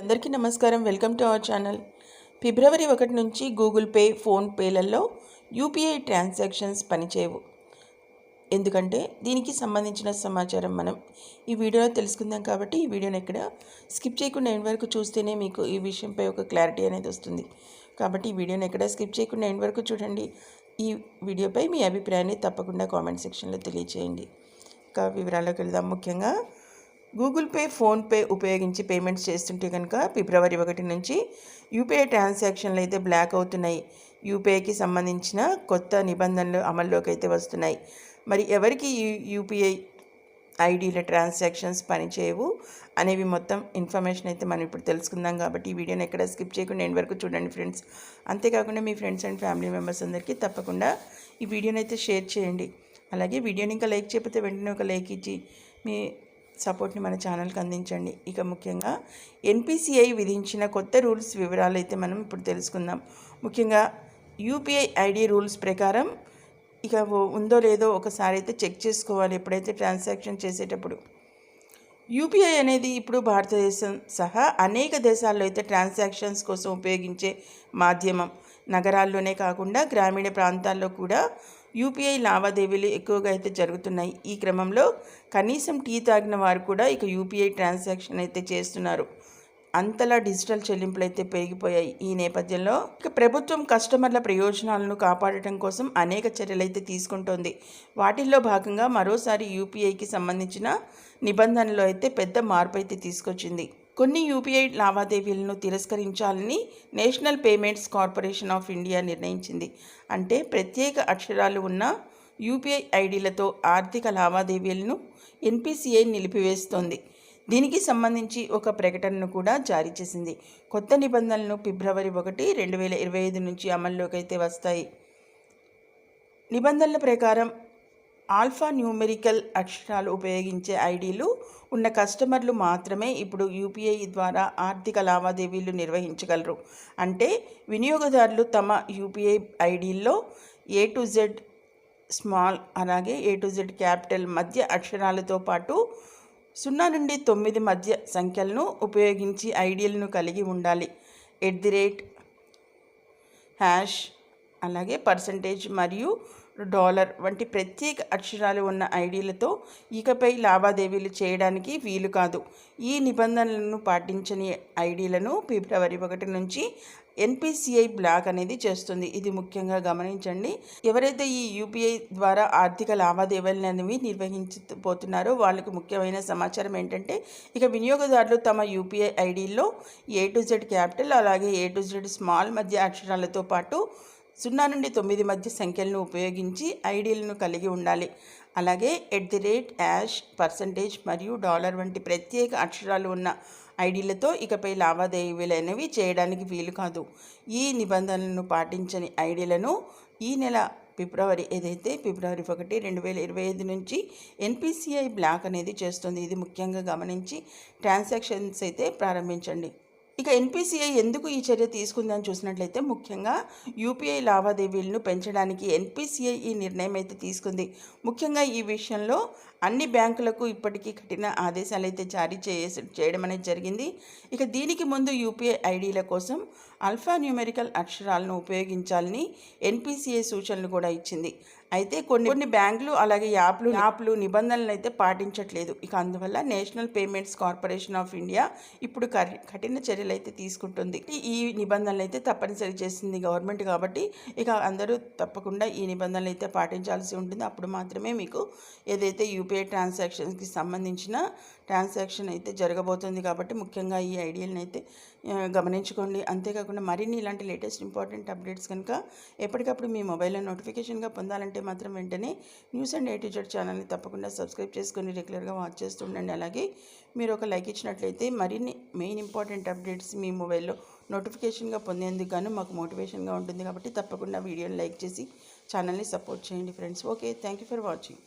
అందరికీ నమస్కారం. Welcome to our channel. ఫిబ్రవరి 1 నుంచి గూగుల్ పే, ఫోన్ పేలలో యూపీఐ ట్రాన్సాక్షన్స్ పనిచేయవు. ఎందుకంటే దీనికి సంబంధించిన సమాచారం మనం ఈ వీడియోలో తెలుసుకుందాం. కాబట్టి ఈ వీడియోని ఎక్కడ స్కిప్ చేయకుండా ఎండ్ వరకు చూస్తేనే మీకు ఈ విషయంపై ఒక క్లారిటీ అనేది వస్తుంది. కాబట్టి ఈ వీడియోని ఎక్కడ స్కిప్ చేయకుండా ఎండ్ వరకు చూడండి. ఈ వీడియోపై మీ అభిప్రాయాన్ని తప్పకుండా కామెంట్ సెక్షన్లో తెలియచేయండి. ఇంకా వివరాల్లోకి వెళ్దాం. ముఖ్యంగా గూగుల్ పే, ఫోన్పే ఉపయోగించి పేమెంట్స్ చేస్తుంటే కనుక ఫిబ్రవరి 1 నుంచి యూపీఐ ట్రాన్సాక్షన్లు అయితే బ్లాక్ అవుతున్నాయి. యూపీఐకి సంబంధించిన కొత్త నిబంధనలు అమల్లోకి అయితే వస్తున్నాయి. మరి ఎవరికి యూపీఐ ఐడీల ట్రాన్సాక్షన్స్ పనిచేయవు అనేవి మొత్తం ఇన్ఫర్మేషన్ అయితే మనం ఇప్పుడు తెలుసుకుందాం. కాబట్టి ఈ వీడియోని ఎక్కడ స్కిప్ చేయకుండా ఎండ్ వరకు చూడండి ఫ్రెండ్స్. అంతేకాకుండా మీ ఫ్రెండ్స్ అండ్ ఫ్యామిలీ మెంబర్స్ అందరికీ తప్పకుండా ఈ వీడియోని అయితే షేర్ చేయండి. అలాగే వీడియోని ఇంకా లైక్ చేయకపోతే వెంటనే ఒక లైక్ ఇచ్చి మీ సపోర్ట్ని మన ఛానల్కి అందించండి. ఇక ముఖ్యంగా ఎన్పిసిఐ విధించిన కొత్త రూల్స్ వివరాలు అయితే మనం ఇప్పుడు తెలుసుకుందాం. ముఖ్యంగా యూపీఐ ఐడి రూల్స్ ప్రకారం ఇక ఉందో లేదో ఒకసారి అయితే చెక్ చేసుకోవాలి ఎప్పుడైతే ట్రాన్సాక్షన్ చేసేటప్పుడు. యూపీఐ అనేది ఇప్పుడు భారతదేశం సహా అనేక దేశాల్లో అయితే ట్రాన్సాక్షన్స్ కోసం ఉపయోగించే మాధ్యమం. నగరాల్లోనే కాకుండా గ్రామీణ ప్రాంతాల్లో కూడా యూపీఐ లావాదేవీలు ఎక్కువగా అయితే జరుగుతున్నాయి. ఈ క్రమంలో కనీసం టీ తాగిన వారు కూడా ఇక యూపీఐ ట్రాన్సాక్షన్ అయితే చేస్తున్నారు. అంతలా డిజిటల్ చెల్లింపులు అయితే పెరిగిపోయాయి. ఈ నేపథ్యంలో ఇక ప్రభుత్వం కస్టమర్ల ప్రయోజనాలను కాపాడటం కోసం అనేక చర్యలు అయితే తీసుకుంటోంది. వాటిల్లో భాగంగా మరోసారి యూపీఐకి సంబంధించిన నిబంధనలు అయితే పెద్ద మార్పు అయితే తీసుకొచ్చింది. కొన్ని యూపీఐ లావాదేవీలను తిరస్కరించాలని National Payments Corporation of India నిర్ణయించింది. అంటే ప్రత్యేక అక్షరాలు ఉన్న యూపీఐ ఐడీలతో ఆర్థిక లావాదేవీలను ఎన్పిసిఐ నిలిపివేస్తోంది. దీనికి సంబంధించి ఒక ప్రకటనను కూడా జారీ చేసింది. కొత్త నిబంధనలు ఫిబ్రవరి 1, 2025 నుంచి అమల్లోకి అయితే వస్తాయి. నిబంధనల ప్రకారం ఆల్ఫా న్యూమెరికల్ అక్షరాలు ఉపయోగించే ఐడీలు ఉన్న కస్టమర్లు మాత్రమే ఇప్పుడు యూపీఐ ద్వారా ఆర్థిక లావాదేవీలు నిర్వహించగలరు. అంటే వినియోగదారులు తమ యూపీఐ ఐడీల్లో ఏ టు జెడ్ స్మాల్ అలాగే ఏ టు జెడ్ క్యాపిటల్ మధ్య అక్షరాలతో పాటు 0 నుండి 9 మధ్య సంఖ్యలను ఉపయోగించి ఐడీలను కలిగి ఉండాలి. #, అలాగే % మరియు $, వంటి ప్రత్యేక అక్షరాలు ఉన్న ఐడీలతో ఇకపై లావాదేవీలు చేయడానికి వీలు కాదు. ఈ నిబంధనలను పాటించని ఐడీలను ఫిబ్రవరి 1 నుంచి ఎన్పిసిఐ బ్లాక్ అనేది చేస్తుంది. ఇది ముఖ్యంగా గమనించండి. ఎవరైతే ఈ యూపీఐ ద్వారా ఆర్థిక లావాదేవీలు అనేవి నిర్వహించబోతున్నారో వాళ్ళకి ముఖ్యమైన సమాచారం ఏంటంటే ఇక వినియోగదారులు తమ యూపీఐ ఐడీల్లో ఏ టు జెడ్ క్యాపిటల్ అలాగే ఏ టు జెడ్ స్మాల్ మధ్య అక్షరాలతో పాటు 0 నుండి 9 మధ్య సంఖ్యలను ఉపయోగించి ఐడీలను కలిగి ఉండాలి. అలాగే #, % మరియు $, వంటి ప్రత్యేక అక్షరాలు ఉన్న ఐడీలతో ఇకపై లావాదేవీలు అనేవి చేయడానికి వీలు కాదు. ఈ నిబంధనలను పాటించని ఐడీలను ఈ నెల ఫిబ్రవరి 1, 2025 నుంచి ఎన్పిసిఐ బ్లాక్ అనేది చేస్తుంది. ఇది ముఖ్యంగా గమనించి ట్రాన్సాక్షన్స్ అయితే ప్రారంభించండి. ఇక ఎన్పిసిఐ ఎందుకు ఈ చర్య తీసుకుందని చూసినట్లయితే ముఖ్యంగా యూపీఐ లావాదేవీలను పెంచడానికి ఎన్పిసిఐ ఈ నిర్ణయం అయితే తీసుకుంది. ముఖ్యంగా ఈ విషయంలో అన్ని బ్యాంకులకు ఇప్పటికీ కఠిన ఆదేశాలు అయితే జారీ చేయడం అనేది జరిగింది. ఇక దీనికి ముందు యూపీఐ ఐడీల కోసం ఆల్ఫా న్యూమెరికల్ అక్షరాలను ఉపయోగించాలని ఎన్పిసిఐ సూచనలు కూడా ఇచ్చింది. అయితే కొన్ని బ్యాంకులు అలాగే యాప్లు నిబంధనలు అయితే పాటించట్లేదు. ఇక అందువల్ల national Payments Corporation of India ఇప్పుడు కఠిన చర్యలు అయితే తీసుకుంటుంది. ఈ నిబంధనలు అయితే తప్పనిసరి చేసింది గవర్నమెంట్. కాబట్టి ఇక అందరూ తప్పకుండా ఈ నిబంధనలు అయితే పాటించాల్సి ఉంటుంది. అప్పుడు మాత్రమే మీకు ఏదైతే యూపీఐ ట్రాన్సాక్షన్స్కి సంబంధించిన ట్రాన్సాక్షన్ అయితే జరగబోతుంది. కాబట్టి ముఖ్యంగా ఈ ఐడియాలను అయితే గమనించుకోండి. అంతేకాకుండా మరిన్ని ఇలాంటి లేటెస్ట్ ఇంపార్టెంట్ అప్డేట్స్ కనుక ఎప్పటికప్పుడు మీ మొబైల్లో నోటిఫికేషన్గా పొందాలంటే మాత్రం వెంటనే news and A to Z ఛానల్ని తప్పకుండా సబ్స్క్రైబ్ చేసుకొని రెగ్యులర్గా వాచ్ చేస్తుండండి. అలాగే మీరు ఒక లైక్ ఇచ్చినట్లయితే మరిన్ని మెయిన్ ఇంపార్టెంట్ అప్డేట్స్ మీ మొబైల్లో నోటిఫికేషన్గా పొందేందుకు గాను మాకు మోటివేషన్గా ఉంటుంది. కాబట్టి తప్పకుండా వీడియోని లైక్ చేసి ఛానల్ని సపోర్ట్ చేయండి friends. Okay, thank you for watching.